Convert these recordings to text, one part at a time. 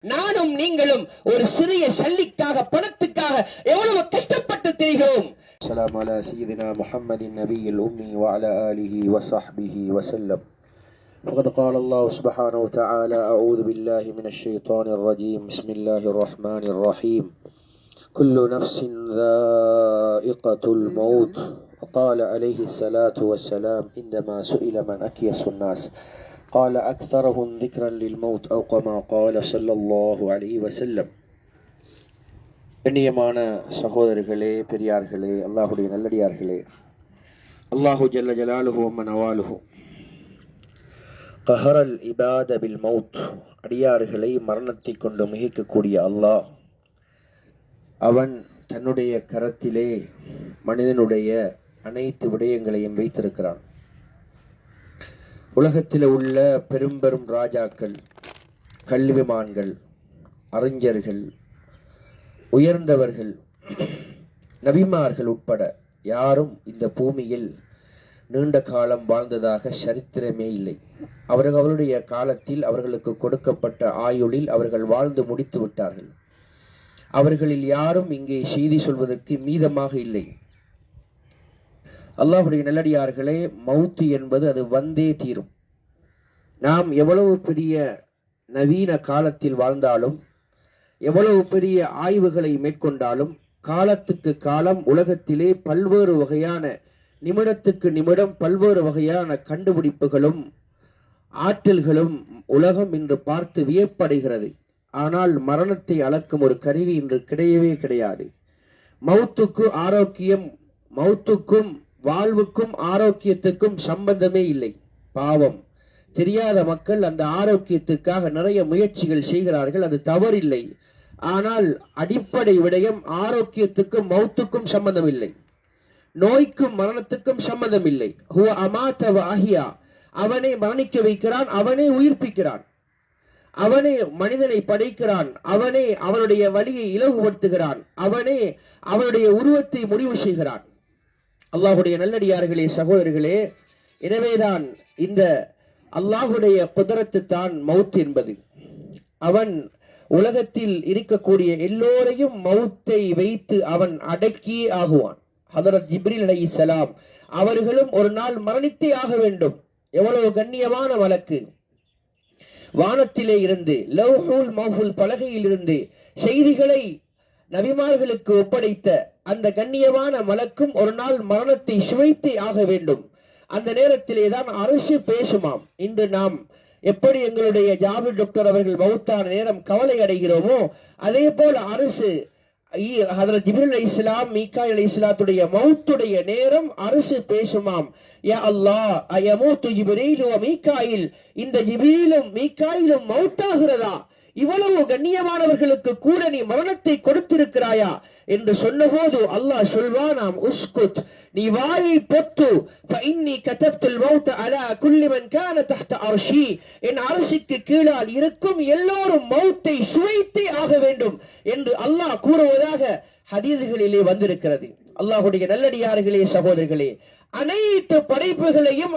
நானும் நீங்களும் ஒரு சிறிய சல்லிக்காக பணத்துக்காக எவ்வளவு கஷ்டப்பட்டு திரிகிறோம். السلام على سيدنا محمد النبي الأمي وعلى آله وصحبه وسلم. فقد قال الله سبحانه وتعالى: أعوذ بالله من الشيطان الرجيم. بسم الله الرحمن الرحيم. كل نفس ذائقة الموت. وقال عليه الصلاة والسلام عندما سئل من أكيس الناس قال أكثرهم ذكرا للموت أو كما قال صلى الله عليه وسلم. கண்ணியமான சகோதரர்களே, பெரியார்களே, அல்லாஹுடைய நல்லடியார்களே, அல்லாஹு ஜல்ல ஜலாலுஹு வ நவாலுஹு கஹரல் இபாத பில் மௌத், அடியார்களை மரணத்தை கொண்டு மிகைக்கக்கூடிய அல்லாஹ் அவன் தன்னுடைய கரத்திலே மனிதனுடைய அனைத்து விடயங்களையும் வைத்திருக்கிறான். உலகத்தில் உள்ள பெரும் பெரும் ராஜாக்கள், கல்விமான்கள், அறிஞர்கள், உயர்ந்தவர்கள், நபிமார்கள் உட்பட யாரும் இந்த பூமியில் நீண்ட காலம் வாழ்ந்ததாக சரித்திரமே இல்லை. அவர்களுடைய காலத்தில் அவர்களுக்கு கொடுக்கப்பட்ட ஆயுளில் அவர்கள் வாழ்ந்து முடித்து விட்டார்கள். அவர்களில் யாரும் இங்கே செய்தி சொல்வதற்கு மீதமாக இல்லை. அல்லாஹுடைய நல்லடியார்களே, மௌத்து என்பது அது வந்தே தீரும். நாம் எவ்வளவு பெரிய நவீன காலத்தில் வாழ்ந்தாலும், எவ்வளவு பெரிய ஆய்வுகளை மேற்கொண்டாலும், காலத்துக்கு காலம் உலகத்திலே பல்வேறு வகையான, நிமிடத்துக்கு நிமிடம் பல்வேறு வகையான கண்டுபிடிப்புகளும் ஆற்றல்களும் உலகம் இன்று பார்த்து வியப்படைகிறது. ஆனால் மரணத்தை அளக்கும் ஒரு கருவி இன்று கிடையவே கிடையாது. மௌத்துக்கும் வாழ்வுக்கும் ஆரோக்கியத்துக்கும் சம்பந்தமே இல்லை. பாவம், தெரியாத மக்கள் அந்த ஆரோக்கியத்துக்காக நிறைய முயற்சிகள் செய்கிறார்கள். அது தவறில்லை. ஆனால் அடிப்படை விடயம் ஆரோக்கியத்துக்கும் மௌத்துக்கும் சம்பந்தம் இல்லை. நோய்க்கும் மரணத்துக்கும் சம்பந்தம் இல்லை. ஹுவ அமாத வ அஹ்யா, அவனே மரணிக்க வைக்கிறான், அவனே உயிர்ப்பிக்கிறான், அவனே மனிதனை படைக்கிறான், அவனே அவனுடைய வலியை இலகுபடுத்துகிறான், அவனே அவனுடைய உருவத்தை முடிவு செய்கிறான். அல்லாஹுடைய நல்லடியார்களே, சகோதரர்களே, எனவேதான் இந்த அல்லாஹுடைய குதரத்து தான் மவுத் என்பது. அவன் உலகத்தில் இருக்கக்கூடிய எல்லோரையும் மவுத்தை வைத்து அவன் அடக்கியே ஆகுவான். ஹதரத் ஜிப்ரீல் அலைஹிஸ்ஸலாம் அவர்களும் ஒரு நாள் மரணித்தே ஆக வேண்டும். எவ்வளவு கண்ணியமான வழக்கு! வானத்திலே இருந்து, லவ்ஹுல் மஹ்ஃபூல் பலகையில் இருந்து செய்திகளை நபிமார்களுக்கு ஒப்படைத்த அந்த கண்ணியமான மலக்கும் ஒரு நாள் மரணத்தை சுவைத்தே ஆக வேண்டும். அந்த நேரத்திலே தான் அரசு பேசுமாம். இன்று நாம் எப்படி எங்களுடைய ஜாபிர் டாக்டர் அவர்கள் மௌத்தான நேரம் கவலை அடைகிறோமோ, அதே போல அரசு ஹதரத் ஜிப்ரீல் அலைஹிஸ்ஸலாம், மீகாயில் அலைஹிஸ்ஸலாத்துடைய மௌத்துடைய நேரம் அரசு பேசுமாம். யா அல்லாஹ், அயமூத்து ஜிப்ரீல் வ மீகாயில், இந்த ஜிப்ரீலும் மீகாயிலும் மௌத்தாகிறதா? இவ்வளவு கண்ணியமானவர்களுக்கு கூட நீ மரணத்தை கொடுத்திருக்கிறாயா என்று சொன்னபோது அல்லாஹ் சொல்வானாம், உஸ்குத், நீ வாயை பொத்து, ஃபஇன்னி கதப்துல் மௌத அலா குல்லி மன் கான தஹ்த அர்ஷி, என் அரசுக்கு கீழால் இருக்கும் எல்லோரும் மௌத்தை சுவைத்தே ஆக வேண்டும் என்று அல்லாஹ் கூறுவதாக ஹதீஸ்களிலே வந்திருக்கிறது. அல்லாஹுடைய நல்லடியார்களே, சகோதரர்களே, அனைத்து படைப்புகளையும்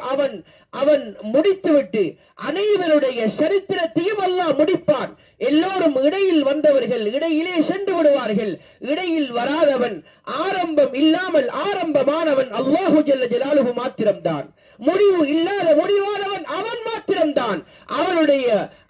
அவன் முடித்துவிட்டு அனைவருடைய சரித்திரத்தையும் அல்லாஹ் முடிப்பான். எல்லோரும் இடையில் வந்தவர்கள் இடையிலே சென்று விடுவார்கள். இடையில் வராதவன், ஆரம்பம் இல்லாமல் ஆரம்பமானவன் அல்லாஹு ஜல்ல ஜலாலுஹு மாத்திரம்தான். முடிவு இல்லாத முடிவானவன் அவன் மாத்திரம்தான். அவனுடைய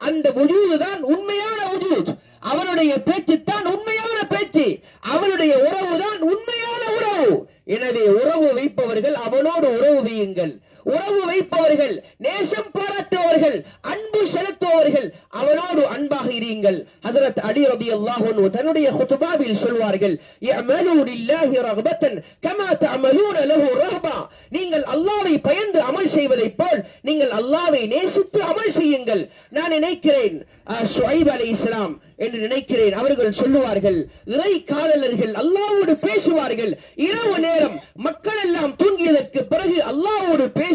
அந்த வஜூது தான் உண்மையான வஜூத். அவனுடைய பேச்சு தான் உண்மையான பேச்சு. அவனுடைய உறவு தான் உண்மையான உறவு. எனவே உறவு வைப்பவர்கள் அவனோடு உறவு வையுங்கள். உறவு வைப்பவர்கள், நேசம் பாராட்டுபவர்கள், அன்பு செலுத்துபவர்கள் அவனோடு அன்பாக இருங்கள். ஹஜ்ரத் அலி ரலியல்லாஹு அன்ஹு தன்னுடைய குத்பாவில் சொல்வார்கள், யஅமலு லில்லாஹி ரஹ்பத்தன் கமா தஅமலூன லஹு ரஹ்பா, நீங்கள் அல்லாஹ்வை பயந்து அமல் செய்வதைப் போல் நீங்கள் அல்லாஹ்வை நேசித்து அமல் செய்யுங்கள். நான் நினைக்கிறேன் ஷுஐப் அலைஹிஸ்ஸலாம் என்று நினைக்கிறேன், அவர்கள் சொல்லுவார்கள், இறை காதலர்கள் அல்லாஹ்வோடு பேசுவார்கள். இரவு நேரம் மக்கள் எல்லாம் தூங்கியதற்கு பிறகு அல்லாஹ்வோடு பேசுவது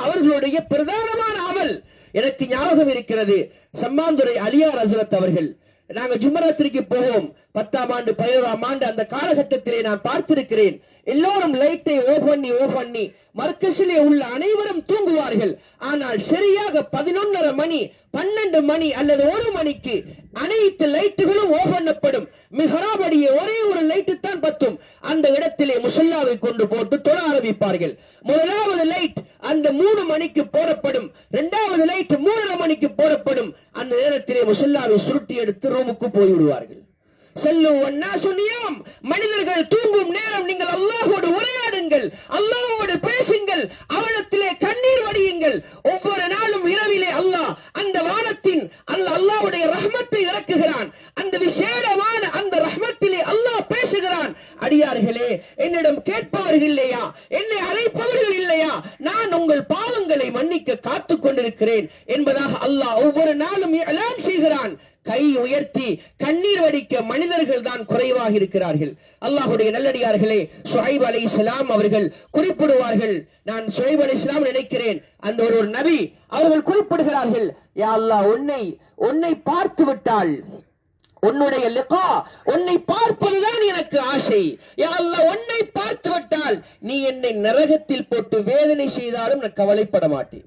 அவர்களுடைய பிரதானமான அமல். எனக்கு ஞாபகம் இருக்கிறது, சம்மாந்துறை அலியார் ஹஸ்ரத் அவர்கள் நாங்க ஜும்மராத்திரிக்கு போவோம். 10ஆம் ஆண்டு 11ஆம் ஆண்டு அந்த காலகட்டத்திலே நான் பார்த்திருக்கிறேன். எல்லோரும் லைட்டை ஓபன் பண்ணி மர்க்கஸிலே உள்ள அனைவரும் தூங்குவார்கள். ஆனால் சரியாக 11:30 மணி 12 மணி அல்லது 1 மணிக்கு அனைத்து லைட்டுகளும் ஓபன் பண்ணப்படும். மிஹராபடியே ஒரே ஒரு லைட்டு தான் பத்தும். அந்த இடத்திலே முசல்லாவை கொண்டு போட்டு தொழ ஆரம்பிப்பார்கள். முதலாவது லைட் அந்த 3 மணிக்கு போடப்படும். இரண்டாவது லைட் 3:30 மணிக்கு போடப்படும். அந்த நேரத்திலே முசல்லாவை சுருட்டி எடுத்து ரூமுக்கு போய்விடுவார்கள். மனிதர்கள் தூங்கும் நேரம் நீங்கள் அல்லாஹ்வோடு உரையாடுங்கள், அல்லாஹ்வோடு பேசுங்கள், அவனத்திலே கண்ணீர் வடியுங்கள். ஒவ்வொரு நாளும் இரவிலே அல்லாஹ் அந்த வானத்தின் அல்லாஹ்வுடைய ரஹ்மத்தை இறக்குகிறான். அந்த விசேடமான அந்த ரஹ்மத்திலே அல்லாஹ் பேசுகிறான். அடியார்களே, என்னிடம் கேட்பவர்கள் இல்லையா? என்னை அழைப்பவர்கள் இல்லையா? நான் உங்கள் பாவங்களை மன்னிக்க காத்துக் கொண்டிருக்கிறேன் என்பதாக அல்லாஹ் ஒவ்வொரு நாளும் எலான் செய்கிறான். கை உயர்த்தி கண்ணீர் வடிக்க மனிதர்கள் தான் குறைவாக இருக்கிறார்கள். அல்லாஹ்வுடைய நல்லடியார்களே, ஷுஐப் அலைஹிஸ்ஸலாம் அவர்கள் குறிப்பிடுவார்கள். நான் ஷுஐப் அலைஹிஸ்ஸலாம் நினைக்கிறேன், அந்த ஒரு நபி அவர்கள் குறிப்பிடுகிறார்கள், யா அல்லாஹ், உன்னை பார்த்து விட்டால் உன்னுடைய லிகா, உன்னை பார்ப்பதுதான் எனக்கு ஆசை. யா அல்லாஹ், உன்னை பார்த்து விட்டால் நீ என்னை நரகத்தில் போட்டு வேதனை செய்தாலும் நான் கவலைப்பட மாட்டேன்.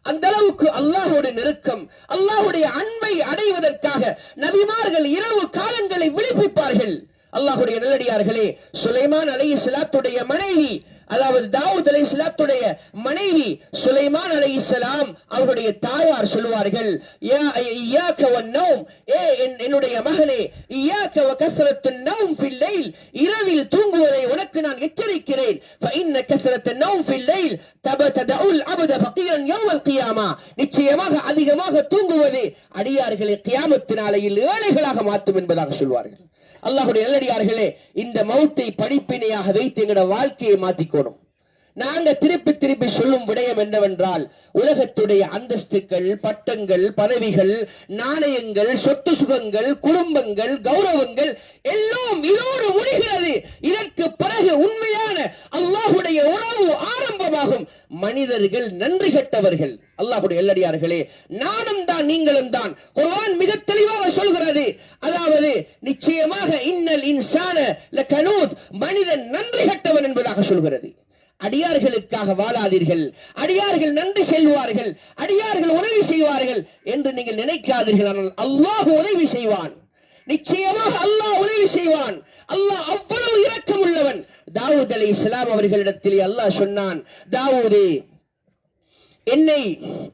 அந்த அளவுக்கு அல்லாஹ்வோட நெருக்கம், அல்லாஹ்வுடைய அன்பை அடைவதற்காக நபிமார்கள் இரவு காலங்களை விழிப்பிப்பார்கள். அல்லாஹ்வுடைய நல்லடியார்களே, சுலைமான் அலைஹிஸ்ஸலாத்துடைய மனைவி, அதாவது தாவூத் அலைஹிஸ்ஸலாத்துடைய மனைவி சுலைமான் அலைஹிஸ்ஸலாம் அவருடைய தாயார் சொல்வார்கள், இய்யாக வன்னௌம், என்னுடைய மகனே, இய்யாக வகஸ்ரத்துன் நௌம் ஃபில் லைல், இரவில் தூங்குவதை உனக்கு நான் எச்சரிக்கிறேன். ஃபஇன்ன கஸ்ரத்துன் நௌம் ஃபில் லைல் தபதஉல் அப்த ஃபகீரன் யௌமல் கியாமா, நிச்சயமாக அதிகமாக தூங்குவது அடியார்களை கியாமத் நாளையில் ஏழைகளாக மாற்றும் என்பதாக சொல்வார்கள். அல்லாஹ்வுடைய நல்லடியார்களே, இந்த மௌத்தை படிப்பினையாக வைத்து எங்களோட வாழ்க்கையை மாத்திக்கணும். நாங்க திருப்பி சொல்லும் விடயம் என்னவென்றால், உலகத்துடைய அந்தஸ்துக்கள், பட்டங்கள், பதவிகள், நாணயங்கள், சொத்து சுகங்கள், குடும்பங்கள், கௌரவங்கள் எல்லாம் இதோடு முடிகிறது. இதற்கு பிறகு உண்மையான அல்லாஹ்வுடைய உறவு ஆரம்பமாகும். மனிதர்கள் நன்றி கெட்டவர்கள். அல்லாஹ்வுடைய நல்லடியார்களே, நானும் தான் நீங்களும் தான். குர்ஆன் மிக தெளிவாக சொல்கிறது, அதாவது நிச்சயமாக இன்னல் இன்சான லகனூத், மனிதன் நன்றி கெட்டவன் என்பதாக சொல்கிறது. அடியார்களுக்காக வாழாதீர்கள். அடியார்கள் நன்றி செல்வார்கள், அடியார்கள் உதவி செய்வார்கள் என்று நீங்கள் நினைக்காதீர்கள். ஆனால் அல்லாஹ் உதவி செய்வான், நிச்சயமாக அல்லாஹ் உதவி செய்வான். அல்லாஹ் அவ்வளவு இரக்கம் உள்ளவன். தாவூத் அலைஹிஸ்ஸலாம் அவர்களிடத்தில் அல்லாஹ் சொன்னான், தாவூதே,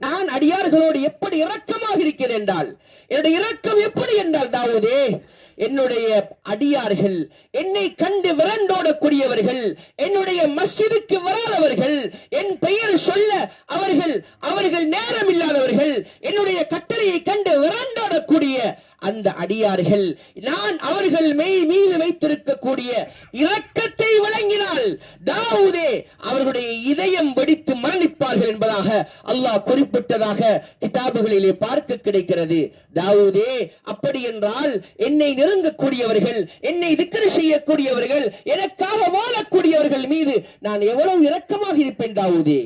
நான் அடியார்களோடு எப்படி இரக்கமாக இருக்கிறேன் என்றால், என்னுடைய இரக்கம் எப்படி என்றால், தாவூதே, என்னுடைய அடியார்கள் என்னை கண்டு விரண்டோடக்கூடியவர்கள், என்னுடைய மஸ்ஜிதுக்கு வராதவர்கள், என் பெயர் சொல்ல அவர்கள் நேரம் இல்லாதவர்கள், என்னுடைய கட்டளையை கண்டு விரண்டோடக்கூடிய அந்த அடியார்கள், நான் அவர்கள் மீது வைத்திருக்கக்கூடிய இரக்கத்தை வழங்கினால் தாவூதே அவர்களுடைய இதயம் வெடித்து மரணிப்பார்கள் என்பதாக அல்லாஹ் குறிப்பிட்டதாக கிதாபுகளிலே பார்க்க கிடைக்கிறது. தாவூதே, அப்படி என்றால் என்னை நெருங்கக்கூடியவர்கள், என்னை திக்ர் செய்யக்கூடியவர்கள், எனக்காக வாழக்கூடியவர்கள் மீது நான் எவ்வளவு இரக்கமாக இருப்பேன் தாவூதே.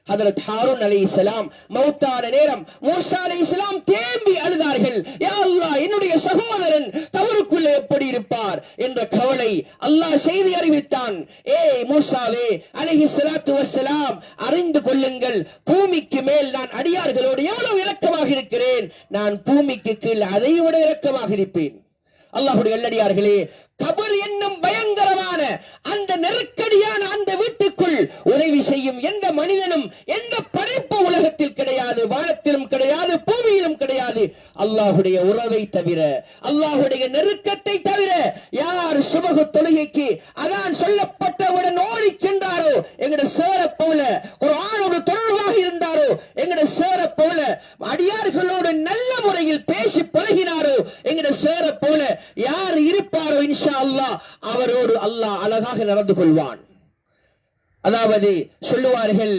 ஹஜ்ரத் ஹாரூன் அலைஹிஸ்ஸலாம் மௌத்தான நேரம் மூசா அலைஹிஸ்ஸலாம் தேம்பி அழுதார்கள், யா அல்லாஹ், என்னுடைய சகோதரன் தவறுக்குள்ளே எப்படி இருப்பார் என்ற கவலை. அல்லாஹ் செய்தி அறிவித்தான், மூசாவே அலைஹிஸ்ஸலாத்து வஸ்ஸலாம், அறிந்து கொள்ளுங்கள், பூமிக்கு மேல் நான் அடியார்களோடு எவ்வளவு இரக்கமாக இருக்கிறேன், நான் பூமிக்கு கீழ் அதை விட இரக்கமாக இருப்பேன். அல்லாஹ்வுடைய நல்லடியார்களே, கபர் என்னும் பயங்கரமான அந்த நெருக்கடியான அந்த வீட்டுக்குள் உதவி செய்யும் எந்த மனிதனும், எந்த படைப்பு உலகத்தில் கிடையாது, வானத்திலும் கிடையாது, பூமியிலும் கிடையாது. அல்லாஹ்வுடைய உறவை தவிர, அல்லாஹ்வுடைய நெருக்கத்தை தவிர யார் சுபஹ் தொழுகைக்கு அதான் சொல்லப்பட்டவுடன் ஓடி சென்றாரோ, எங்கட சேர போல குர்ஆனோடு தொடர்பாக இருந்தாரோ, எங்கட சேர போல அடியார்களோடு நல்ல முறையில் பேசி பழகினாரோ, எங்கட சேர போல யார் இருப்பாரோ, இன்ஷா அல்லாஹ் அவரோடு அல்லாஹ் அழகாக நடந்து கொள்வான். அதாவது சொல்லுவார்கள்,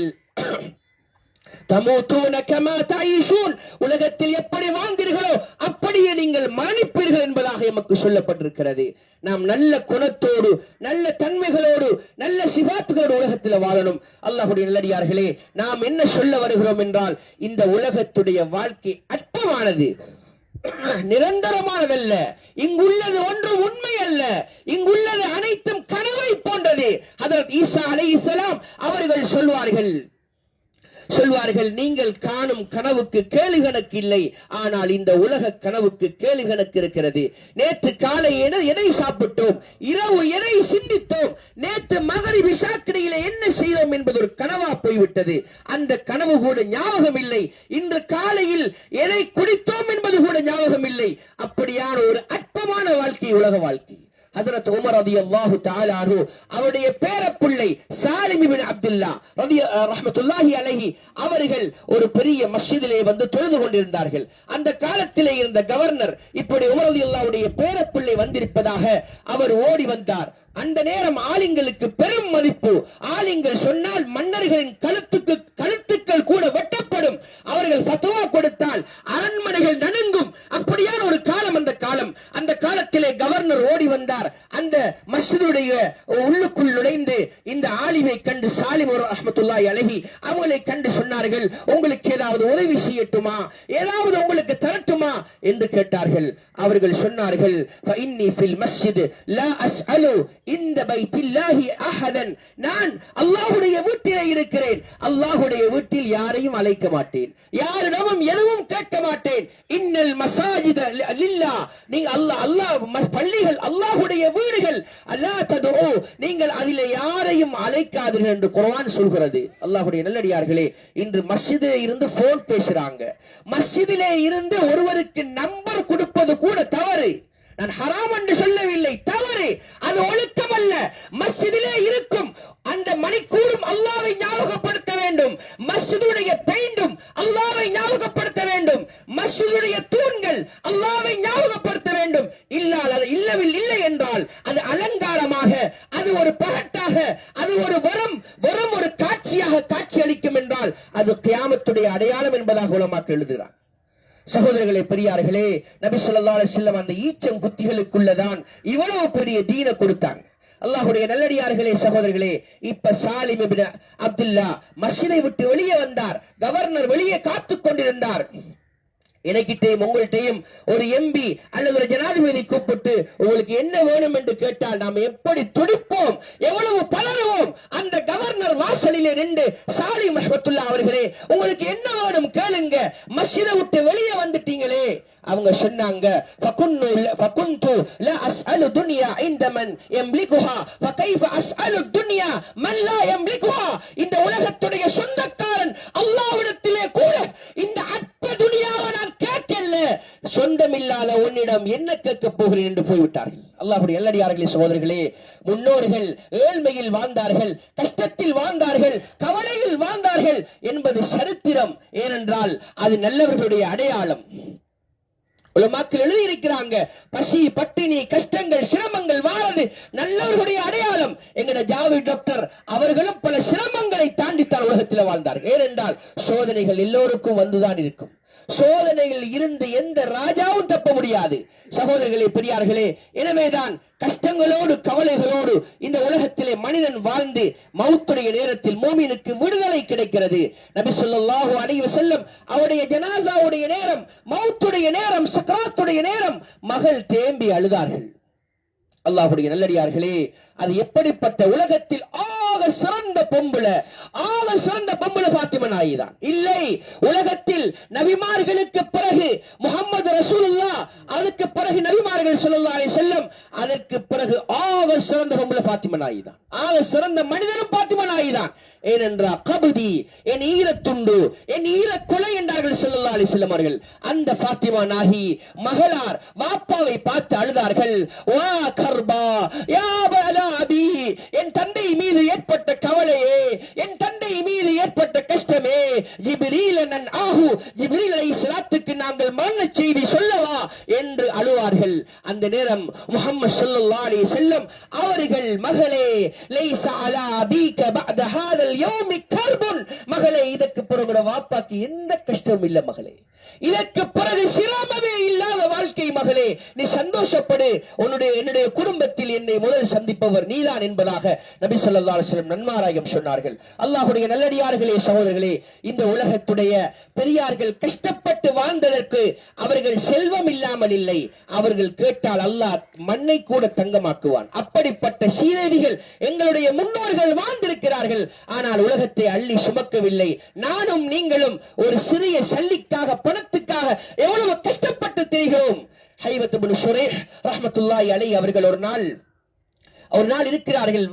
தமூதூன கமா தஈஷூன், உலகத்தில் எப்படி வாழ்ந்தீர்களோ அப்படியே நீங்கள் மரணிப்பீர்கள் என்பதாக எமக்கு சொல்லப்பட்டிருக்கிறது. நாம் நல்ல குணத்தோடு, நல்ல தன்மைகளோடு, நல்ல சிபாத்துகளோடு உலகத்தில் வாழணும். அல்லாஹ்வுடைய நல்லடியார்களே, நாம் என்ன சொல்ல வருகிறோம் என்றால், இந்த உலகத்துடைய வாழ்க்கை அற்பமானது. நிரந்தரமானதல்ல. இங்குள்ளது ஒன்றும் உண்மை அல்ல. இங்குள்ளது அனைத்தும் கனவை போன்றது. ஹதரத் ஈசா அலைஹிஸ்ஸலாம் அவர்கள் சொல்வார்கள், நீங்கள் காணும் கனவுக்கு கேள்வி கணக்கு இல்லை, ஆனால் இந்த உலக கனவுக்கு கேள்வி கணக்கு இருக்கிறது. நேற்று காலை எதை சாப்பிட்டோம், இரவு எதை சிந்தித்தோம், நேற்று மகரிப் இஷாக்கிடையில என்ன செய்தோம் என்பது ஒரு கனவா போய்விட்டது. அந்த கனவு கூட ஞாபகம் இல்லை. இன்று காலையில் எதை குடித்தோம் என்பது கூட ஞாபகம் இல்லை. அப்படியான ஒரு அற்பமான வாழ்க்கை உலக வாழ்க்கை. ஹஜ்ரத் உமர் ரலியல்லாஹு தஆலா அன்ஹு அவருடைய பேரப்பிள்ளை சாலிம் இப்னு அப்துல்லாஹ் ரஹ்மத்துல்லாஹி அலைஹி அவர்கள் ஒரு பெரிய மஸ்ஜிதிலே வந்து தொழுது கொண்டிருந்தார்கள். அந்த காலத்திலே இருந்த கவர்னர் இப்படி உமர் ரலியல்லாஹுடைய பேரப்பிள்ளை வந்திருப்பதாக அவர் ஓடி வந்தார். அந்த நேரம் ஆலிங்களுக்கு பெரும் மதிப்பு. ஆலிங்கள் சொன்னால் மன்னர்களின் கழுத்துக்கள் கூட வெட்டப்படும். அவர்கள் ஃபத்வா கொடுத்தால் அரண்மனைகள் நடுங்கும். அப்படியான ஒரு காலம் அந்த காலம். அந்த காலத்திலே கவர்னர் ஓடி வந்தார். அந்த மஸ்ஜிதுடைய உள்ளுக்குள் நுழைந்து இந்த ஆலிமை கண்டு சாலிம் ரஹ்மத்துல்லாஹி அலைஹி அவங்களை கண்டு சொன்னார்கள், உங்களுக்கு ஏதாவது உதவி செய்யட்டுமா, ஏதாவது உங்களுக்கு தரட்டுமா என்று கேட்டார்கள். அவர்கள் சொன்னார்கள், ஃபஇன்னி ஃபில் மஸ்ஜித் லா அஸ்அலு இந்த பைத்தில்லாஹி அஹதன், நான் அல்லாஹ்வுடைய வீட்டிலே இருக்கிறேன். அல்லாஹ்வுடைய வீட்டில் யாரையும் அழைக்க மாட்டேன், யாரிடமும் எதுவும் கேட்க மாட்டேன். இன்னல் மசாஜித லில்லாஹ், நீங்க அல்லாஹ் பள்ளிகள் அல்லாஹ்வுடைய வீடுகள், அல்லாஹ் ததுஉ, நீங்கள் அதிலே யாரையும் அழைக்காதீர்கள் என்று குர்ஆன் சொல்கிறது. அல்லாஹ்வுடைய நல்லடியார்களே, இன்று மஸ்ஜிதிலே இருந்து போன் பேசுறாங்க. மஸ்ஜிதிலே இருந்து ஒருவருக்கு நம்பர் கொடுப்பது கூட தவறு. நான் ஹராம் என்று சொல்லவில்லை, தவறு. அது ஒழுக்கம் அல்ல. மஸ்ஜிதிலே இருக்கும் அந்த மணிக்கூடும் அல்லாஹ்வை ஞாபகப்படுத்த வேண்டும். மஸ்ஜிதுடைய பெயிண்டும் அல்லாஹ்வை ஞாபகப்படுத்த வேண்டும். மஸ்ஜிதுடைய தூண்கள் அல்லாஹ்வை ஞாபகப்படுத்த வேண்டும். இல்லை என்றால் அது அலங்காரமாக, அது ஒரு பகட்டாக, அது ஒரு வரம் ஒரு காட்சியாக காட்சி அளிக்கும் என்றால் அது கியாமத்துடைய அடையாளம் என்பதாக உலமாக்கள் எழுதுகிறார். சகோதரர்களே, பெரியார்களே, நபி ஸல்லல்லாஹு அலைஹி வஸல்லம் அந்த ஈச்சம் குத்திகளுக்குள்ளதான் இவ்வளவு பெரிய தீனை கொடுத்தாங்க. அல்லாஹ்வுடைய நல்லடியார்களே, சகோதரர்களே, இப்ப சாலிம் இப்னு அப்துல்லாஹ் மஸ்ஜிதை விட்டு வெளியே வந்தார். கவர்னர் வெளியே காத்துக் கொண்டிருந்தார். எனக்கிட்டையும் உங்கள்கிட்டையும் ஒரு எம்பி அல்லது ஒரு ஜனாதிபதி கூப்பிட்டு உங்களுக்கு என்ன வேணும் என்று கேட்டால் நாம் எப்படி துடிப்போம், எவ்வளவு பலருவோம். அந்த கவர்னர் வாசலிலே நின்று, சாலிம் ரஹ்மத்துல்லாஹி அவர்களே, உங்களுக்கு என்ன வேணும் கேளுங்க, மஸ்ஜிதை விட்டு வெளியே வந்துட்டீங்களே. அவங்க சொன்னாங்க, ஃபகுன்து லா அஸ்அலு துன்யா இன்த மன் யம்லிகுஹா ஃபகைஃப அஸ்அலு துன்யா மன் லா யம்லிகுஹா. இந்த உலகத்துடைய சொந்தக்காரன் அல்லாஹ்விடத்திலே கூட இந்த அற்ப துனியாவை நான் கேட்கல, சொந்தமில்லாத உன்னிடம் என்ன கேட்க போகிறேன் என்று போய்விட்டார்கள். அல்லாஹ்வுடைய நல்லடியார்களே, சகோதரர்களே, முன்னோர்கள் ஏழ்மையில் வாழ்ந்தார்கள், கஷ்டத்தில் வாழ்ந்தார்கள், கவலையில் வாழ்ந்தார்கள் என்பது சரித்திரம். ஏனென்றால் அது நல்லவர்களுடைய அடையாளம். உலமாக்கள் எழுதியிருக்கிறாங்க, பசி பட்டினி கஷ்டங்கள் சிரமங்கள் வாழது நல்லவர்களுடைய அடையாளம். எங்கட ஜாவித் டாக்டர் அவர்களும் பல சிரமங்களை தாண்டித்தான் உலகத்தில் வாழ்ந்தார்கள். ஏனென்றால் சோதனைகள் எல்லோருக்கும் வந்துதான் இருக்கும். சோதனைகள் இருந்து எந்த ராஜாவும் தப்ப முடியாது. சகோதரர்களே, பெரியார்களே, எனவேதான் கஷ்டங்களோடு கவலைகளோடு இந்த உலகத்திலே மனிதன் வாழ்ந்து மௌத்துடைய நேரத்தில் மோமினுக்கு விடுதலை கிடைக்கிறது. நபி ஸல்லல்லாஹு அலைஹி வஸல்லம் அவருடைய ஜனாசாவுடைய நேரம், மௌத்துடைய நேரம், சக்ராத்துடைய நேரம் மகள் தேம்பி அழுதார்கள். அல்லாஹ்வுடைய நல்லடியார்களே, அது எப்படிப்பட்ட உலகத்தில் ஆக சிறந்த பொம்பளை ஃபாத்திமா நாயகி தான். இல்லை, உலகத்தில் நபிமார்களுக்கு பிறகு முஹம்மது ரசூலுல்லாஹ், அதுக்கு பிறகு நபிமார்கள் ஸல்லல்லாஹு அலைஹி வஸல்லம், அதற்கு பிறகு ஆக சிறந்த பொம்பளை ஃபாத்திமா நாயகி தான். ஆக சிறந்த மனிதனும் ஃபாத்திமா நாயகி தான். ஏனென்றால் கபதி, என் ஈரத்துண்டு, என் ஈரக்குலை என்றார்கள் ஸல்லல்லாஹு அலைஹி வஸல்லம் அவர்கள். அந்த ஃபாத்திமா நாயகி மகளார் வாப்பாவை பார்த்து அழுதார்கள். வா கர்பா யா பலா அபி, என் தந்தை மீது ஏற்பட்ட கவலையே, என் தந்தை மீது ஏற்பட்ட கஷ்டமே, ஜிப்ரீல் அலைஹிஸ்ஸலாத்துக்கு நாங்கள் மரண செய்தி சொல்லவா என்று அழுவார்கள். அந்த நேரம் முஹம்மது ஸல்லல்லாஹு அலைஹி வஸல்லம் அவர்கள், மகளே லைஸா அலா அபீக பஅத ஹாதல் யௌமி கர்புன், மகளே இதற்கு பிறகு வாப்பாக்கு எந்த கஷ்டமும் இல்ல மகளே, இதற்கு பிறகு சிரமமே இல்லாத வாழ்க்கை மகளே, நீ சந்தோஷப்படு, என்னுடைய குடும்பத்தில் என்னை முதல் சந்திப்பவர் நீதான் என்பதாக நபி ஸல்லல்லாஹு அலைஹி வஸல்லம் நன்மாராயம் சொன்னார்கள். அல்லாஹ்வுடைய நல்லடியார்களே, சகோதரர்களே, இந்த உலகத்துடைய பெரியார்கள் கஷ்டப்பட்டு வாழ்ந்ததற்கு அவர்கள் செல்வம் இல்லாமல் இல்லை. அவர்கள் கேட்டால் அல்லாஹ் மண்ணை கூட தங்கமாக்குவான். அப்படிப்பட்ட சீதேவிகள் எங்களுடைய முன்னோர்கள் வாழ்ந்திருக்கிறார்கள். ஆனால் உலகத்தை அள்ளி சுமக்கவில்லை. நானும் நீங்களும் ஒரு சிறிய சல்லிக்காக, பணத்துக்காக எவ்வளவு கஷ்டப்பட்டு தெரிகிறோம். ஹைவத் இப்னு ஷுரைஹ் ரஹ்மத்துல்லாஹி அலைஹி அவர்கள் ஒரு நாள் இருக்கிறார்கள்.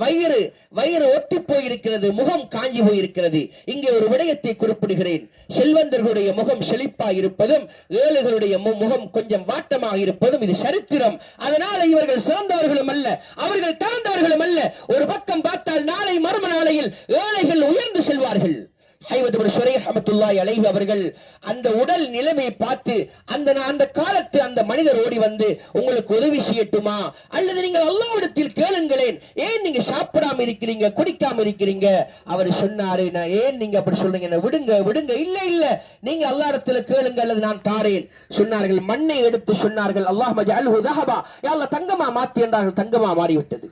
வயிறு ஒட்டி போயிருக்கிறது, முகம் காஞ்சி போயிருக்கிறது. இங்கே ஒரு விடயத்தை குறிப்பிடுகிறேன். செல்வந்தர்களுடைய முகம் செழிப்பாக இருப்பதும் ஏழைகளுடைய முகம் கொஞ்சம் வாட்டமாக இருப்பதும் இது சரித்திரம். அதனால இவர்கள் சிறந்தவர்களும் அல்ல, அவர்கள் தாழ்ந்தவர்களும் அல்ல. ஒரு பக்கம் பார்த்தால் நாளை மறும நாளையில் ஏழைகள் உயர்ந்து செல்வார்கள். ஹைவத் இப்னு ஷுரைஹ் ரஹ்மத்துல்லாஹி அலைஹி அவர்கள் அந்த உடல் நிலைமையை பார்த்து அந்த காலத்து அந்த மனிதர் ஓடி வந்து, உங்களுக்கு உதவி செய்யட்டுமா, அல்லது நீங்கள் அல்லாஹ்விடத்தில் கேளுங்களேன், ஏன் நீங்க சாப்பிடாம இருக்கிறீங்க, குடிக்காம இருக்கிறீங்க? அவர் சொன்னாரு, நான் ஏன் நீங்க அப்படி சொல்றீங்க, விடுங்க, இல்ல நீங்க அல்லாஹ்விடத்தில் கேளுங்க, அல்லது நான் தாரேன். சொன்னார்கள், மண்ணை எடுத்து சொன்னார்கள், அல்லாஹ் மஜஅல்ஹு தஹபா, யா அல்லாஹ் தங்கமா மாத்தி என்றார்கள். தங்கமா மாறிவிட்டது.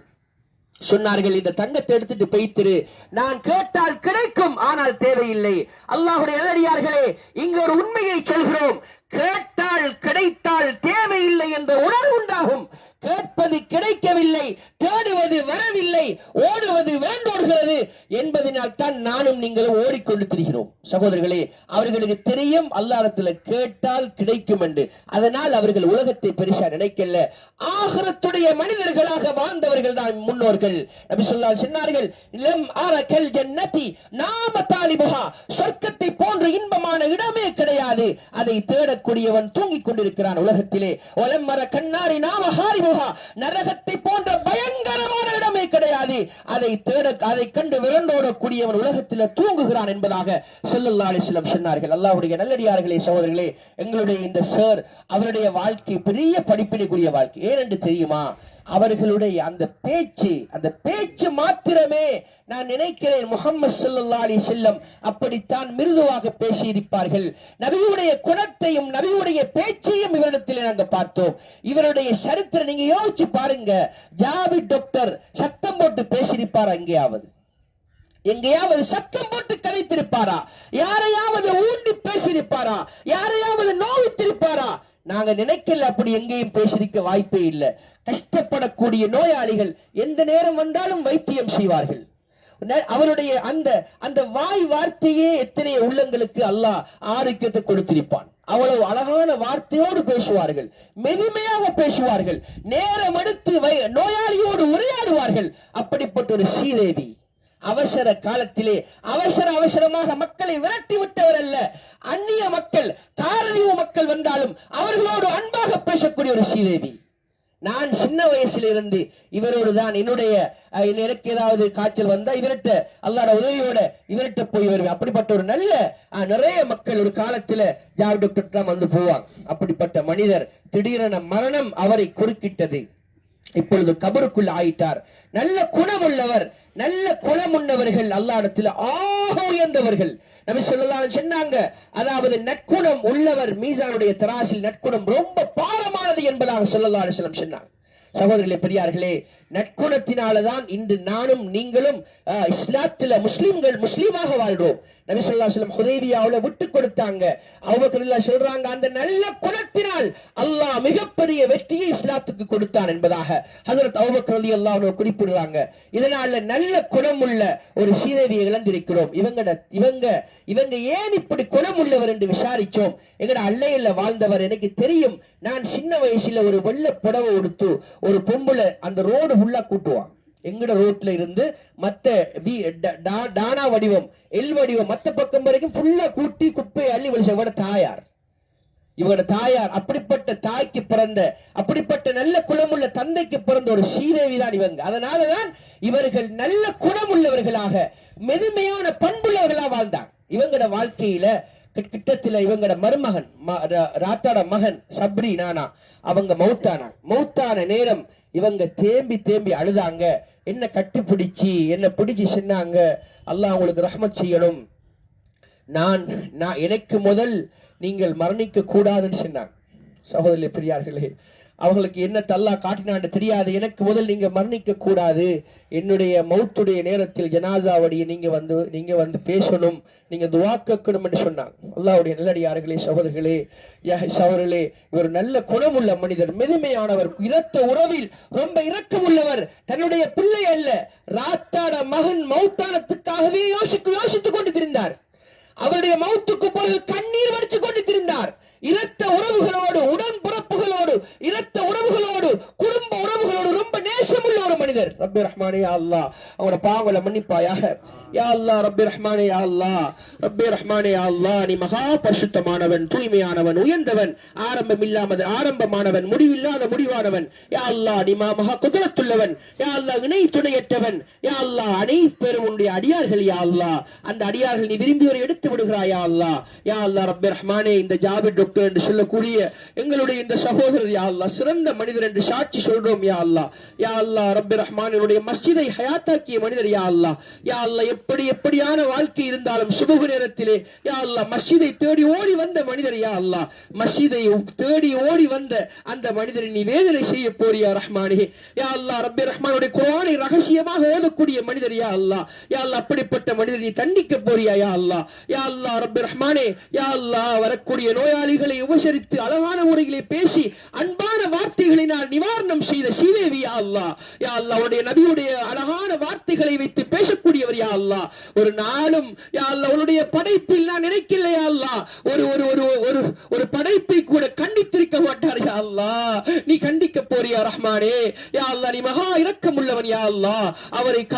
சொன்னார்கள், இந்த தங்கத்தை எடுத்துட்டு போய்த்திரு, நான் கேட்டால் கிடைக்கும், ஆனால் தேவையில்லை. அல்லாஹ்வுடைய நல்லடியார்களே, இங்கு ஒரு உண்மையை சொல்கிறோம். கேட்டால் கிடைத்தால் தேவையில்லை என்ற உணர்வு உண்டாகும். கேட்பது கிடைக்கவில்லை, தேடுவது வரவில்லை, ஓடுவது வேண்டோடுகிறது என்பதனால் தான் நானும் நீங்களும் ஓடிக்கொண்டு திரிகிறோம். சகோதரர்களே, அவர்களுக்கு தெரியும் அல்லாஹ்விடத்தில் கேட்டால் கிடைக்கும் என்று. அதனால் அவர்கள் உலகத்தை பெருசா நினைக்கல. ஆகிரத்துடைய மனிதர்களாக வாழ்ந்தவர்கள் தான் முன்னோர்கள். நபி ஸல்லல்லாஹு அலைஹி சொன்னார்கள், லம் அரகல் ஜன்னதி நாம தாலிபுஹா, சொர்க்கத்தை போன்ற இன்பமான இடமே கிடையாது, அதை தேடக்கூடியவன் தூங்கிக் கொண்டிருக்கிறான் உலகத்திலே. ஒலம் மர கண்ணாரி நாம ஹாரிபுஹா, நரகத்தை போன்ற பயங்கரமான இடமே கிடையாது, அதை கண்டு விரண்டோடக்கூடியவன் உலகத்தில் தூங்குகிறான் என்பதாக ஸல்லல்லாஹு அலைஹி வஸல்லம் சொன்னார்கள். அல்லாஹ்வுடைய நல்லடியார்களே, சகோதரர்களே, எங்களுடைய இந்த சார் அவருடைய வாழ்க்கை பெரிய படிப்பினைக்குரிய வாழ்க்கை. ஏனென்று தெரியுமா? அவர்களுடைய அந்த பேச்சு மாத்திரமே, நான் நினைக்கிறேன் முஹம்மது ஸல்லல்லாஹு அலைஹி வஸல்லம் அப்படித்தான் மிருதுவாக பேசியிருப்பார்கள். நபியுடைய குணத்தையும் நபியுடைய பேச்சையும் இவரிடத்தில் நாங்கள் பார்த்தோம். இவருடைய சரித்திரம் நீங்க யோசிச்சு பாருங்க. ஜாபிர் டாக்டர் சத்தம் போட்டு பேசியிருப்பாரா? எங்கேயாவது சத்தம் போட்டு கதைத்திருப்பாரா? யாரையாவது ஊண்டி பேசியிருப்பாரா? யாரையாவது நோவித்திருப்பாரா? நாங்க நினைக்கல, அப்படி எங்கேயும் பேசியிருக்க வாய்ப்பே இல்லை. கஷ்டப்படக்கூடிய நோயாளிகள் எந்த நேரம் வந்தாலும் வைத்தியம் செய்வார்கள். அவருடைய அந்த வாய் வார்த்தையே எத்தனை உள்ளங்களுக்கு அல்லாஹ் ஆரோக்கியத்தை கொடுத்திருப்பான். அவ்வளவு அழகான வார்த்தையோடு பேசுவார்கள், மெதுமையாக பேசுவார்கள், நேரம் எடுத்து நோயாளியோடு உரையாடுவார்கள். அப்படிப்பட்ட ஒரு ஸ்ரீதேவி அவசர காலத்திலே அவசரமாக மக்களை விரட்டி விட்டவர் அல்ல. அந்நிய மக்கள், காரதீவு மக்கள் வந்தாலும் அவர்களோடு அன்பாக பேசக்கூடிய ஒரு ஸ்ரீதேவி. நான் சின்ன வயசுல இருந்து இவரோடு தான் எனக்கு ஏதாவது காய்ச்சல் வந்தா இவர்கிட்ட அல்லாஹ்வுடைய உதவியோட இவர்கிட்ட போய் வருவேன். அப்படிப்பட்ட ஒரு நல்ல நிறைய மக்கள் ஒரு காலத்துல ஜாப் டாக்டர் வந்து போவாங்க. அப்படிப்பட்ட மனிதர் திடீரென மரணம் அவரை குறுக்கிட்டது. இப்பொழுது கபருக்குள் ஆயிட்டார். நல்ல குணமுள்ளவர், நல்ல குணமுள்ளவர்கள் அல்லாஹ்விடத்தில் ஆக உயர்ந்தவர்கள். நபி ஸல்லல்லாஹு அலைஹி சொன்னாங்க, அதாவது நற்குணம் உள்ளவர் மீசானுடைய தராசில் நற்குணம் ரொம்ப பாரமானது என்பதாக ஸல்லல்லாஹு அலைஹி வஸல்லம் சொன்னாங்க. சகோதரர்களே, பெரியார்களே, நற்குணத்தினாலதான் இன்று நானும் நீங்களும் இஸ்லாத்துல முஸ்லீமாக வாழ்றோம். நபி ஸல்லல்லாஹு அலைஹி வஸல்லம் ஹுதைபியாவுல விட்டு கொடுத்தாங்க. அபூபக்கர் ரலியல்லாஹு சொல்றாங்க, அந்த நல்ல குணத்தினால் அல்லாஹ் மிகப்பெரிய வெற்றியை இஸ்லாத்துக்கு கொடுத்தான் என்பதாக ஹஜ்ரத் அபூபக்கர் ரலியல்லாஹு அன்ஹு குறிப்பிடுறாங்க. இதனால நல்ல குணமுள்ள ஒரு சீதேவியை இழந்திருக்கிறோம். இவங்க ஏன் இப்படி குணமுள்ளவர் என்று விசாரிச்சோம். எங்கட அள்ளையில வாழ்ந்தவர் எனக்கு தெரியும். நான் சின்ன வயசுல ஒரு வெள்ளை புடவை உடுத்து ஒரு பொம்பளை அந்த ரோடு ஃபுல்லா கூட்டுவான். எங்கட ரோட்ல இருந்து மத்த டானா வடிவம், எல் வடிவம், மத்த பக்கம் வரைக்கும் ஃபுல்லா கூட்டி குப்பையை அள்ளி வலிச்ச இவரோட தாயார் அப்படிப்பட்ட தாய்க்கு பிறந்த, அப்படிப்பட்ட நல்ல குணமுள்ள தந்தைக்கு பிறந்த ஒரு ஸ்ரீதேவி தான் இவங்க. அதனாலதான் இவர்கள் நல்ல குணமுள்ளவர்களாக, மெதுமையான பண்புள்ளவர்களாக வாழ்ந்தாங்க. இவங்களோட வாழ்க்கையில கிட்டத்துல இவங்கட மருமகன் ராத்தாட மகன் சப்ரி நானா அவங்க மௌத்தான நேரம் இவங்க தேம்பி தேம்பி அழுதாங்க. என்ன கட்டிப்பிடிச்சு என்ன பிடிச்சு சொன்னாங்க, அல்லாஹ் அவங்களுக்கு ரஹ்மத் செய்யணும், நான் எனக்கு முதல் நீங்கள் மரணிக்க கூடாதுன்னு சொன்னாங்க. சகோதரி பெரியார்களே, அவங்களுக்கு என்ன அல்லாஹ் காட்டினான்னு தெரியாது. எனக்கு முதல் நீங்க மரணிக்க கூடாது, என்னுடைய மௌத்துடைய நேரத்தில் ஜனாசாவடியை நீங்க வந்து பேசணும், நீங்க துஆ கேட்கணும் என்று சொன்னாங்க. அல்லாஹ்வுடைய நல்லடியார்களே, சகோதரர்களே, சகோதரர்களே, இவர் நல்ல குணமுள்ள மனிதர், மெதுமையானவர், இரத்த உறவில் ரொம்ப இரக்கமுள்ளவர். தன்னுடைய பிள்ளை அல்ல, ராத்தாட மகன் மௌத்தானத்துக்காகவே யோசித்துக் கொண்டு திரிந்தார். அவருடைய மௌத்துக்கு பிறகு கண்ணீர் வடிச்சு கொண்டு திரிந்தார். இரத்த உறவுகளோடு, உடன்பிறப்புகளோடு, இரத்த உறவுகளோடு, குடும்ப உறவுகளோடு ரொம்ப நேசமுள்ள ஒரு மனிதர். ரப்பி ரஹ்மானே யா அல்லாஹ், அவங்களோட பாவங்களை மன்னிப்பாயாக. யா அல்லாஹ் ரப்பி ரஹ்மானே யா அல்லாஹ், ரப்பி ரஹ்மானே யா அல்லாஹ், நீ மகா பரிசுத்தமானவன், தூய்மையானவன், உயர்ந்தவன், ஆரம்பமானவன், முடிவில்லாத முடிவானவன். யா அல்லாஹ், நீ மகா குதிரத்துள்ளவன். யா அல்லாஹ், இணை துணையற்றவன். யா அல்லாஹ், அனைத்து பேரும் உன்னுடைய அடியார்கள். யா அல்லாஹ், அந்த அடியார்கள் நீ விரும்பியோரை எடுத்து விடுகிறாய். யா அல்லாஹ், யா அல்லாஹ் ரப்பி ரஹ்மானே, இந்த ஜாபிர் டாக்டர் என்று சொல்லக்கூடிய எங்களுடைய இந்த சகோதரர் யா அல்லாஹ் சிறந்த மனிதர் என்று சாட்சி சொல்றோம். யா அல்லாஹ், யா அல்லாஹ் ரப்பி ரஹ்மானுடைய மஸ்ஜிதை ஹயாத்தாக்கிய மனிதர். யா அல்லாஹ், யா அல்லாஹ், எப்படியான வாழ்க்கை இருந்தாலும் சுபஹ் நேரத்திலே யா அல்லாஹ் மஸ்ஜிதை தேடி ஓடி வந்த மனிதர். யா அல்லாஹ், மஸ்ஜிதை தேடி ஓடி வந்த அந்த மனிதரை நீ வேதனை செய்ய போறியா ரஹ்மானே. யா அல்லாஹ் ரப்பி ரஹ்மானுடைய குர்ஆனை ரகசியமாக ஓதக்கூடிய மனிதர். யா அல்லாஹ், யா அல்லாஹ், அப்படிப்பட்ட மனிதரை நீ தண்டிக்க போறியா. யா அல்லாஹ், யா அல்லாஹ் ரப்பி ரஹ்மானே, யா அல்லாஹ், வரக்கூடிய நோயாளிகளை உபசரித்து அழகான முறையிலே பேசி அன்பான வார்த்தைகளினால் நிவாரணம் செய்த ஸ்ரீதேவி. யா அல்லாஹ், யா அல்லாஹ், உன்னுடைய நபியுடைய அழகான வார்த்தைகளை வைத்து பேசக்கூடியவர். யா அல்லாஹ், ஒரு நாளும் யா அல்லாஹ் உன்னுடைய படைப்பில் நான் நினைக்கல யா அல்லாஹ் ஒரு ஒரு ஒரு ஒரு படைப்பை கூட கண்டித்திருக்க மாட்டார். யா அல்லாஹ், நீ கண்டிக்க போறியா ரஹ்மானே. யா அல்லாஹ், நீ மகா இரக்கம் உள்ளவன். யா அல்லாஹ், அவருடைய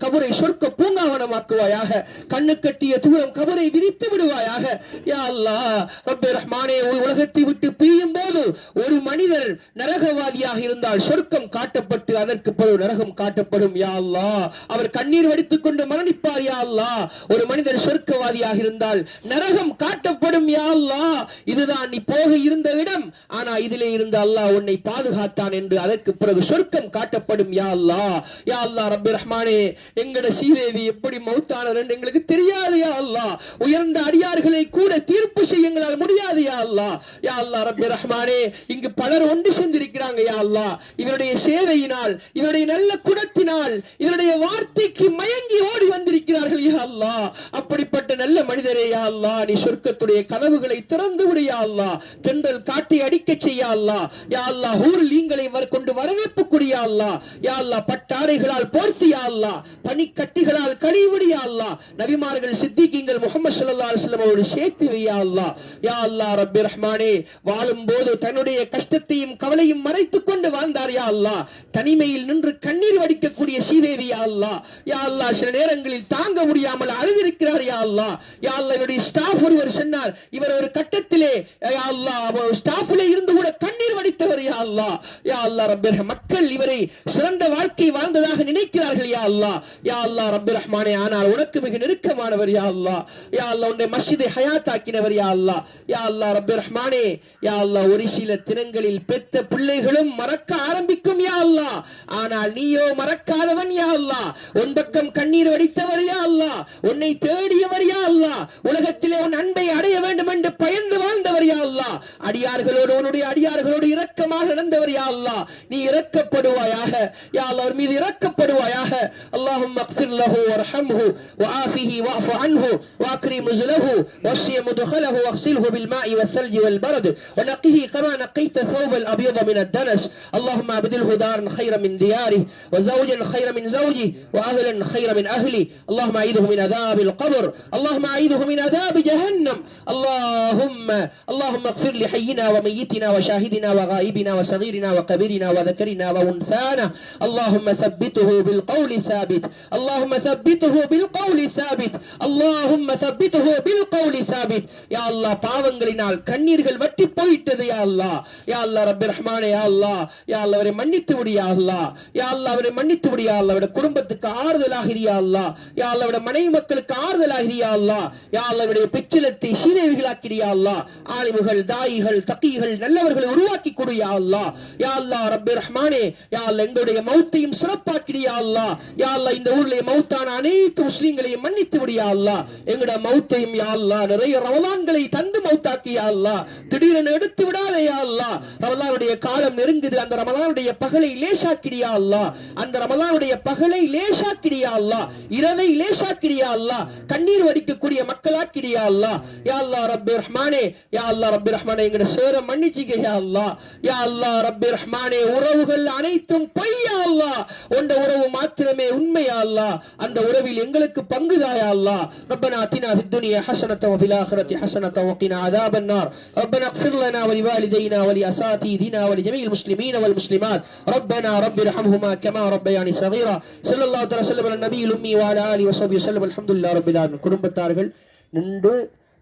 கபரை சொர்க்க பூங்காவனமாக்குவாயாக. கண்ணு கட்டிய தூரம் கபரை விரித்து விடுவாயாக. யா அல்லாஹ் ரப்பி ரஹ்மானே, உலகத்தை விட்டு பிரியும் போது ஒரு மனிதர் நரகவாதியாக இருந்தால் சொர்க்கம் காட்டப்பட்டு அதற்கு பிறகு நரகம் காட்டப்படும். யா அல்லாஹ், அவர் கண்ணீர் வடித்துக் கொண்டு மரணிப்பார். யா அல்லாஹ், ஒரு மனிதர் சொர்க்கவாதியாக இருந்தால் நரகம் காட்டப்படும். யா அல்லாஹ், இதுதான் நீ போக இருந்த இடம், ஆனா இதிலே இருந்து அல்லாஹ் உன்னை பாதுகாத்தான் என்று அதற்கு பிறகு சொர்க்கம் காட்டப்படும். யா அல்லாஹ், யா அல்லாஹ் ரப்பி ரஹ்மானே, எங்கட ஸ்ரீதேவி எப்படி மௌத்தானார் என்று எங்களுக்கு தெரியாது. யா அல்லாஹ், உயர்ந்த அடியார்களை கூட தீர்ப்பு செய்ய எங்களால் முடியாது. யா அல்லாஹ், யா அல்லாஹ் ரப்பி ரஹ்மானே, இங்கு பலர் ஒன்று சேர்ந்திருக்கிறாங்க. யா அல்லாஹ், இவருடைய சேவையினால், இவருடைய நல்ல குணத்தினால், இவருடைய வார்த்தைக்கு மயங்கி ஓடி வந்திருக்கிறார்கள். யா அல்லாஹ், அப்படிப்பட்ட நல்ல மனிதரே, யா அல்லாஹ், நீ சொர்க்கத்துடைய கதவுகளை திறந்து விடு. யா அல்லாஹ், தென்றல் காட்டி அடிக்க செய்ய. அல்லாஹ், யா அல்லாஹ், ஊரில் நீங்களை கொண்டு வரவேற்பு கூடிய. அல்லாஹ், யா அல்லாஹ், பட்டாடைகளால் போர்த்தி. யா அல்லாஹ், பனிக்கட்டிகளால் கழிவிடு. யா அல்லாஹ், நபிமார்கள் சித்திகீங்கள் முஹம்மது ஸல்லல்லாஹு அலைஹி வஸல்லம் அவரோடு சேர்த்து வை. யா அல்லாஹ், யா அல்லாஹ் ரப்பி ரஹ்மானே, வாழும்போது தன்னுடைய கஷ்டத்தையும் கவலையும் மறைத்துக் கொண்டு வாழ்ந்தார். யா அல்லாஹ், தனிமையில் நின்று கண்ணீர் வடிக்கக்கூடிய ஸ்ரீதேவி. யா அல்லாஹ், யா அல்லாஹ், சில நேரங்களில் தாங்க முடியாமல் அழுதிருக்கிறார். யா அல்லாஹ், யா அல்லாஹ், இவருடைய ஸ்டாஃப் ஒருவர் சொன்னார், இவர் ஒரு கட்டத்திலே யா அல்லாஹ் ஸ்டாஃபிலே இருந்து கூட கண்ணீர் வடித்தவர். யா அல்லாஹ், யா அல்லாஹ் ரப்பி மக்கள் இவரை சிறந்த வாழ்க்கை வாழ்ந்ததாக நினைக்கிறார்கள். யா அல்லாஹ், யா அல்லாஹ் ரப்பி ரஹ்மானே, ஆனால் உனக்கு மிக நெருக்கமானவர். யா அல்லாஹ், யா அல்லாஹ், உன்னுடைய மஸ்ஜிதை ஹயாத்தாக்கினவர். யா அல்லாஹ், யா அல்லாஹ் ரப்பி ரஹ்மானே, யா அல்லாஹ், ஒரு சில தினங்களில் பெத்த பிள்ளைகளும் மறக்க ஆரம்பிக்கும். யா அல்லாஹ், ஆனால் நீயோ மறக்காதவன். யா அல்லாஹ், உன் பக்கம் கண்ணீர் வடித்தவர். யா அல்லாஹ், உன்னை தேடியவர். யா அல்லாஹ், உலகத்திலே உன் அன்பை அடைய வேண்டும் என்று பயந்து வாழ்ந்தவர். யா அல்லாஹ், அடியார்களோடு உன்னுடைய அடியார்களோடு இரக்கமாக நடந்தவர். யா அல்லாஹ், நீ இரக்கப்படுவாயாக. யா அல்லாஹ், அவர் மீது இரக்கப்படுவாயாக. அல்லாஹும்ம اغفر له وارحمه وعافه واعف عنه واكرم نزله ووسع مدخله واغسله بالماء والثلج والبرد ونقه كما نقيت الثوب الابيض من الدنس. اللهم ابدله دارا خيرا من دياره وزوجا خيرا من زوجه واهلا خيرا من اهله. اللهم اعيذه من عذاب القبر. اللهم اعيذه من عذاب جهنم. اللهم اغفر لحينا وميتنا وشاهدنا وغائبنا وصغيرنا وكبيرنا وذكرنا وانثانا. اللهم ثبته بالقول ثابت. اللهم ثبته بالقول ثابت. اللهم ثبته بالقول ثابت. يا الله, பாவங்களினால் கண்ணீர்கள் வற்றி போயிட்டது. யா அல்லாஹ், யா அல்லாஹ் ரப்பி ரஹ்மானே, யா அல்லாஹ், யா அல்லாஹ், அவரை மன்னித்து விடு. யா அல்லாஹ். யா அல்லாஹ் அவரை மன்னித்து விடு யா அல்லாஹ். அவருடைய குடும்பத்துக்கு ஆறுதலாக இரு யா அல்லாஹ். யா அல்லாஹ் அவருடைய மனைவி மக்களுக்கு ஆறுதலாக இரு யா அல்லாஹ். யா அல்லாஹ் அவருடைய பெச்சிலத்தை சீரேவிகளாக்கி இரு யா அல்லாஹ். ஆலிமுகள், தாயிகள், தகீகள், நல்லவர்களை உருவாக்கி கொடு யா அல்லாஹ். யா அல்லாஹ் ரப்பே ரஹ்மானே, யா அல்லாஹ் எங்களுடைய மௌத்தையும் சிறப்பாக்கிடு யா அல்லாஹ். யா அல்லாஹ் இந்த ஊரிலே மௌத்தான அனைத்து முஸ்லிம்களையும் மன்னித்து விடு யா அல்லாஹ். எங்களுடைய மௌத்தையும் யா அல்லாஹ் நிறைய ரமலான்களை தந்து மௌத்தாக்கி யா அல்லாஹ். திடீரென எடுத்து விடாதே யா அல்லாஹ். ரமலானுடைய காலம் நெருங்குது, அந்த ரமலானுடைய பகலை லேசாக்கிடு யா அல்லாஹ். அந்த ரமலானுடைய பகலை லேசாக்கிடு யா அல்லாஹ். இரவை லேசாக்கிடு யா அல்லாஹ். கண்ணீர் வடிக்கக்கூடிய மக்களாக்கிடு யா அல்லாஹ். யா அல்லாஹ் ரப்பே ரஹ்மானே, யா அல்லாஹ் ரப்பே ரஹ்மானே எங்களுடைய சேர மன்னிச்சிக்க யா அல்லாஹ். யா அல்லாஹ் ரப்பே ரஹ்மானே உறவுகள் அனைத்தும் பொய் யா அல்லாஹ். உண்ட உறவு மாத்திரமே உண்மை யா அல்லாஹ். அந்த உறவில் எங்களுக்கு பங்குதா யா அல்லாஹ். ரப்பனா ஆத்தினா ஃபித் துன்யா ஹஸனத்தன் வ ஃபில் ஆখিরাতি ஹஸனத்தன் வ கினா அஸாபன் நார். ரப்பனா இக்ஃபிர் லனா வ லிவாலிதைனா வ லிஅஸாதீதினா வ லிஜமீஇல் முஸ்லிமீன வல் முஸ்லிமாத். ரப்பனா ரப்பி இர்ஹம்ஹுமா கமா ரப்பயானி ஸகீரா. ஸல்லல்லாஹு தஆலா ஸல்லல்லாஹு அலா நபியில் உம்மி வ அலா ஆலிஹி வ ஸஹ்பிஹி வஸல்லம். அல்ஹம்துலில்லாஹி ரப்பில் ஆலமீன். குடும்பத்தார்கள் நின்று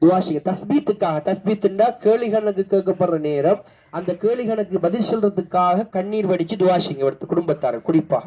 துஆ செய்ய. தஸ்பீத்துக்காக, தஸ்பீத்னா கேளிகனுக்கு கேட்கப்படுற நேரம், அந்த கேளிகனுக்கு பதில் சொல்றதுக்காக கண்ணீர் வடிச்சு துஆ செய்யுங்க. குடும்பத்தார்கள் குறிப்பாக